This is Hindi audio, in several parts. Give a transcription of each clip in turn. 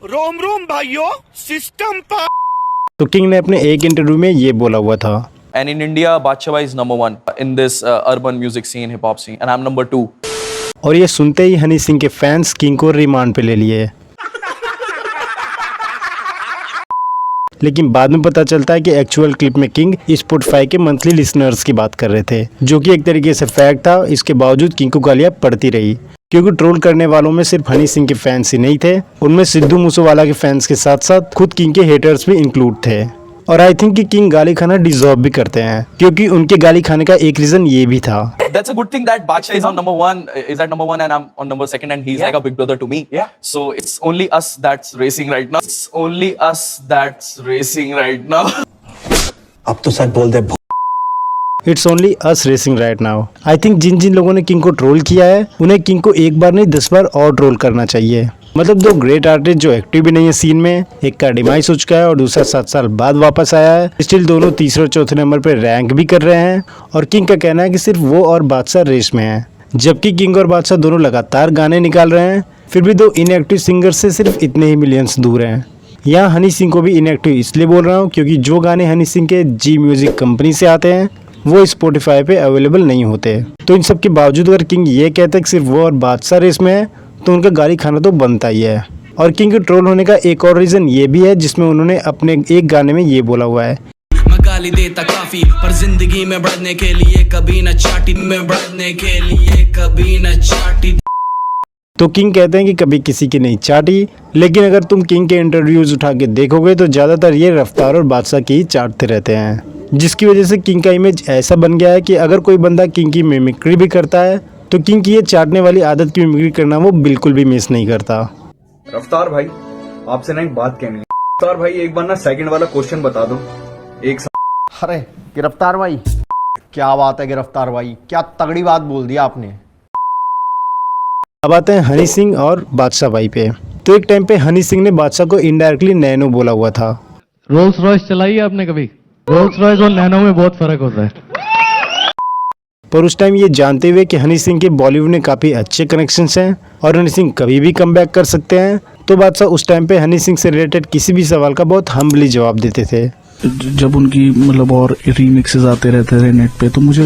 रोम रोम भाइयों, सिस्टम पर। तो किंग ने अपने एक इंटरव्यू में ये बोला हुआ था, And in India, Bacha is number one in this urban music scene, hip hop scene, and I'm number 2. और ये सुनते ही हनी सिंह के फैंस किंग को रिमांड पे ले लिए। लेकिन बाद में पता चलता है कि एक्चुअल क्लिप में किंग स्पॉटिफाई के मंथली लिसनर्स की बात कर रहे थे, जो कि एक तरीके से फैक्ट था। इसके बावजूद किंग को गालियां पड़ती रही, क्योंकि ट्रोल करने वालों में सिर्फ हनी सिंह के फैंस ही नहीं थे, उनमें सिद्धू मूसेवाला के फैंस के साथ साथ खुद किंग के हेटर्स भी इंक्लूड थे। और आई थिंक कि किंग गाली खाना डिजर्व भी करते हैं, क्योंकि उनके गाली खाने का एक रीजन ये भी था। That's a good thing that Bacha is on number one, is at number 1, and I'm on number 2, and he's like a big brother to me. Yeah. So it's only us that's racing right now. It's only us that's racing right now. अब तो सच बोल दे। It's only us racing right now. I think जिन जिन लोगों ने किंग को ट्रोल किया है, उन्हें किंग को एक बार नहीं 10 बार और ट्रोल करना चाहिए। मतलब दो ग्रेट आर्टिस्ट जो एक्टिव भी नहीं है सीन में, एक का डिमाइस हो चुका है और दूसरा 7 साल बाद वापस आया है, स्टिल दोनों तीसरे और चौथे नंबर पे रैंक भी कर रहे हैं। और किंग का कहना है कि सिर्फ वो और बादशाह रेस में है, जबकि किंग और बादशाह दोनों लगातार गाने निकाल रहे हैं, फिर भी दो इनएक्टिव सिंगर से सिर्फ इतने ही मिलियंस दूर हैं। यहाँ हनी सिंह को भी इनएक्टिव इसलिए बोल रहा हूँ क्योंकि जो गाने हनी सिंह के जी म्यूजिक कंपनी से आते हैं वो स्पॉटिफाई पे अवेलेबल नहीं होते। तो इन सब के बावजूद अगर किंग ये कहता है कि सिर्फ वो और बादशाह रेस में है, तो उनका गाली खाना तो बनता ही है। और किंग के ट्रोल होने का एक और रीजन ये भी है, जिसमें उन्होंने अपने एक गाने में ये बोला हुआ है, मैं गाली देता काफी पर जिंदगी में बढ़ने के लिए कभी न चाटी, मैं बढ़ने के लिए कभी न चाटी। तो किंग कहते हैं कि कभी किसी की नहीं चाटी, लेकिन अगर तुम किंग के इंटरव्यूज उठा के देखोगे तो ज्यादातर ये रफ्तार और बादशाह की ही चाटते रहते हैं, जिसकी वजह से किंग का इमेज ऐसा बन गया है कि अगर कोई बंदा किंग की मिमिक्री भी करता है तो किंग की ये चाटने वाली आदत की मिमिक्री करना वो बिल्कुल भी मिस नहीं करता। रफ्तार भाई, आपसे ना एक बात कहनी है। रफ्तार भाई, एक बार ना सेकंड वाला क्वेश्चन बता दो। एक अरे गिरफ्तार भाई, क्या बात है गिरफ्तार भाई, क्या तगड़ी बात बोल दिया आपने। अब आते हैं हनी सिंह और बादशाह भाई पे। तो एक टाइम पे हनी सिंह ने बादशाह को इनडायरेक्टली नैनो बोला हुआ था। रोल्स रॉयस चलाई है आपने कभी? रोल्स रॉयस और नैनो में बहुत फर्क होता है। पर उस टाइम ये जानते हुए कि हनी सिंह के बॉलीवुड में काफ़ी अच्छे कनेक्शंस हैं और हनी सिंह कभी भी कम बैक कर सकते हैं, तो बादशाह उस टाइम पे हनी सिंह से रिलेटेड किसी भी सवाल का बहुत हम्बली जवाब देते थे। जब उनकी मतलब और रीमिक्सेस आते रहते थे नेट पे, तो मुझे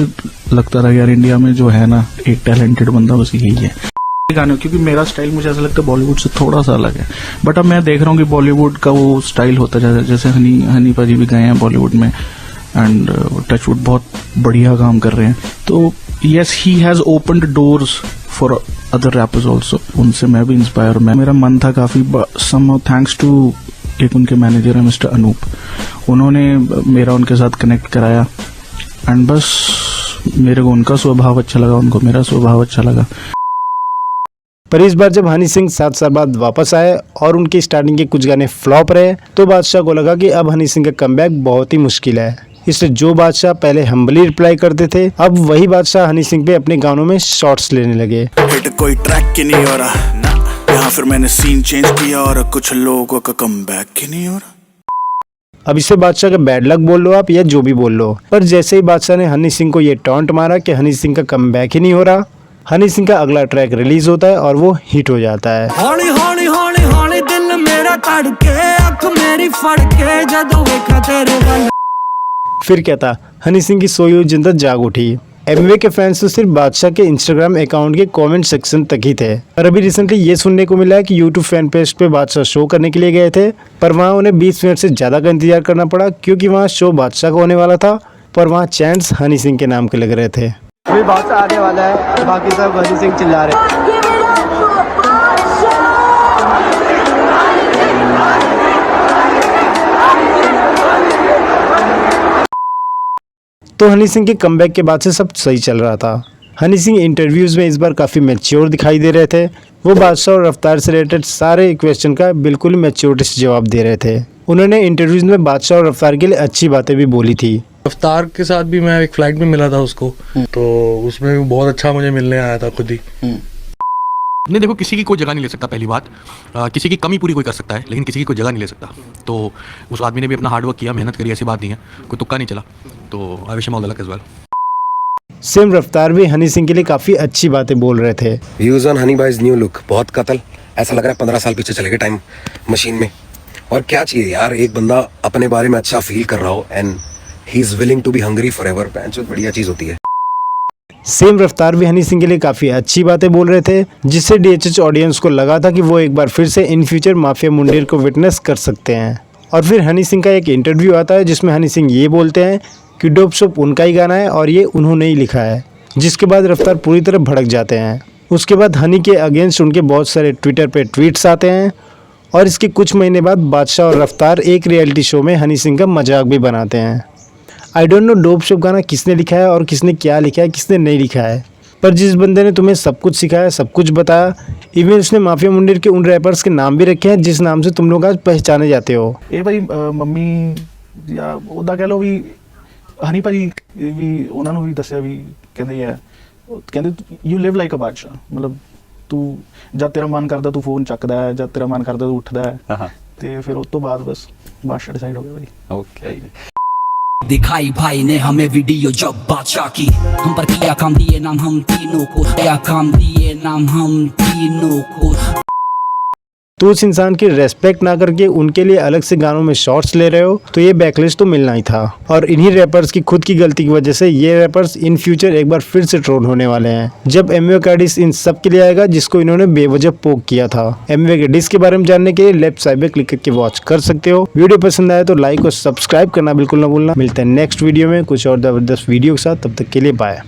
लगता था यार इंडिया में जो है ना एक टैलेंटेड बंदा बस यही है गाने, क्योंकि मेरा स्टाइल मुझे ऐसा लगता है बॉलीवुड से थोड़ा सा अलग है। बट अब मैं देख रहा हूँ कि बॉलीवुड का वो स्टाइल होता जा रहा है, जैसे हनी पाजी भी गए हैं बॉलीवुड में एंड टचवुड बहुत बढ़िया काम कर रहे हैं। तो yes, he has opened doors for other rappers also. उनसे मैं भी इंस्पायर, मेरा मन था काफी, सम थैंक्स टू एक उनके मैनेजर है मिस्टर अनूप, उन्होंने मेरा उनके साथ कनेक्ट कराया एंड बस मेरे को उनका स्वभाव अच्छा लगा, उनको मेरा स्वभाव अच्छा लगा। पर इस बार जब हनी सिंह 7 साल बाद वापस आए और उनके स्टार्टिंग के कुछ गाने फ्लॉप रहे, तो बादशाह को लगा कि अब हनी सिंह का कमबैक बहुत ही मुश्किल है। इसलिए जो बादशाह पहले हम्बली रिप्लाई करते थे, अब वही बादशाह हनी सिंह पे अपने गानों में शॉट्स लेने लगे। हिट कोई ट्रैक की नहीं हो रहा, यहाँ फिर मैंने सीन चेंज किया और कुछ लोगों का कमबैक ही नहीं हो रहा। अब इसे बादशाह का बैड लक बोल लो आप या जो भी बोल लो, पर जैसे ही बादशाह ने हनी सिंह को ये टॉन्ट मारा कि हनी सिंह का कमबैक ही नहीं हो रहा, हनी सिंह का अगला ट्रैक रिलीज होता है और वो हिट हो जाता है। हौली हौली हौली हौली दिल मेरा धड़के, अख मेरी फड़के जदों वेखा तेरे वल। फिर क्या था, हनी सिंह की सोई हुई जिंदा जाग उठी। एमवे के फैंस तो सिर्फ बादशाह के इंस्टाग्राम अकाउंट के कमेंट सेक्शन तक ही थे। और अभी रिसेंटली ये सुनने को मिला है कि यूट्यूब फैन पेज पे बादशाह शो करने के लिए गए थे, पर वहाँ उन्हें 20 मिनट से ज़्यादा का इंतजार करना पड़ा, क्योंकि वहाँ शो बादशाह का होने वाला था, पर वहाँ चैंट्स हनी सिंह के नाम के लग रहे थे। अभी बादशाह आने वाला है, बाकी सब हनी सिंह चिल्ला रहे हैं। तो हनी सिंह के कमबैक के बाद से सब सही चल रहा था। हनी सिंह इंटरव्यूज़ में इस बार काफ़ी मैच्योर दिखाई दे रहे थे। वो बादशाह और रफ्तार से रिलेटेड सारे क्वेश्चन का बिल्कुल मैच्योरिटी से जवाब दे रहे थे। उन्होंने इंटरव्यूज़ में बादशाह और रफ्तार के लिए अच्छी बातें भी बोली थी। रफ्तार के साथ भी मैं एक फ्लाइट में मिला था उसको, तो उसमें भी बहुत अच्छा मुझे मिलने आया था खुद ही। नहीं देखो, किसी की कोई जगह नहीं ले सकता। पहली बात, किसी की कमी पूरी कोई कर सकता है, लेकिन किसी की कोई जगह नहीं ले सकता। तो उस आदमी ने भी अपना हार्डवर्क किया, मेहनत करी, ऐसी बात नहीं है, कोई तुक्का नहीं चला। तो I wish him all the luck as well. Same रफ्तार भी हनी सिंह के लिए काफ़ी अच्छी बातें बोल रहे थे। व्यूज ऑन हनी भाईज न्यू लुक, बहुत कत्ल, ऐसा लग रहा है 15 साल पीछे चले गए टाइम मशीन में। और क्या चाहिए यार, एक बंदा अपने बारे में अच्छा फील कर रहा हो and he is willing to be hungry forever, जो बढ़िया चीज होती है। सेम रफ्तार भी हनी सिंह के लिए काफ़ी अच्छी बातें बोल रहे थे, जिससे DHH ऑडियंस को लगा था कि वो एक बार फिर से इन फ्यूचर माफिया मुंडेर को विटनेस कर सकते हैं। और फिर हनी सिंह का एक इंटरव्यू आता है जिसमें हनी सिंह ये बोलते हैं कि डोप शोप उनका ही गाना है और ये उन्होंने ही लिखा है, जिसके बाद रफ्तार पूरी तरह भड़क जाते हैं। उसके बाद हनी के अगेंस्ट उनके बहुत सारे ट्विटर पे ट्वीट्स आते हैं और इसके कुछ महीने बाद बादशाह और रफ्तार एक रियलिटी शो में हनी सिंह का मजाक भी बनाते हैं। I don't know dope shop गाना किसने लिखा है और किसने क्या लिखा है, किसने नहीं लिखा है, पर जिस बंदे ने तुम्हें सब कुछ सिखाया, सब कुछ बताया, इवन उसने माफिया मुंडेर के उन रैपर्स के नाम भी रखे हैं जिस नाम से तुम लोग आज पहचाने जाते हो। ਇਹ ਭਾਈ ਮੰਮੀ ਜਾਂ ਉਹਦਾ ਕਹਿ ਲਓ ਵੀ ਹਨੀ ਭਾਜੀ ਵੀ ਉਹਨਾਂ ਨੂੰ ਵੀ ਦੱਸਿਆ ਵੀ ਕਹਿੰਦੇ ਯੂ ਲਿਵ ਲਾਈਕ ਅ ਬਾਦਸ਼ਾਹ, ਮਤਲਬ ਤੂੰ ਜਦ ਤੇਰਾ ਮਨ ਕਰਦਾ ਤੂੰ ਫੋਨ ਚੱਕਦਾ ਹੈ, ਜਦ ਤੇਰਾ ਮਨ ਕਰਦਾ ਤੂੰ ਉੱਠਦਾ ਹੈ, ਤੇ ਫਿਰ ਉਸ ਤੋਂ ਬਾਅਦ ਬਸ ਬਾਦਸ਼ਾਹ ਡਿਸਾਈਡ ਹੋ ਗਿਆ ਭਾਈ। ओके दिखाई भाई ने हमें वीडियो जब बादशाह की, हम पर किया काम दिए नाम हम तीनों को, क्या काम दिए नाम हम तीनों को। तो उस इंसान की रेस्पेक्ट ना करके उनके लिए अलग से गानों में शॉर्ट्स ले रहे हो तो ये बैकलिस्ट तो मिलना ही था। और इन्हीं रैपर्स की खुद की गलती की वजह से ये रैपर्स इन फ्यूचर एक बार फिर से ट्रोल होने वाले हैं, जब एमवे का डिस इन सब के लिए आएगा जिसको इन्होंने बेवजह पोक किया था। एमवे के डिस के बारे में जानने के लिए लेफ्ट साइड पे क्लिक करके वॉच कर सकते हो। वीडियो पसंद आया तो लाइक और सब्सक्राइब करना बिल्कुल ना भूलना। मिलते हैं नेक्स्ट वीडियो में कुछ और जबरदस्त वीडियो के साथ, तब तक के लिए बाय।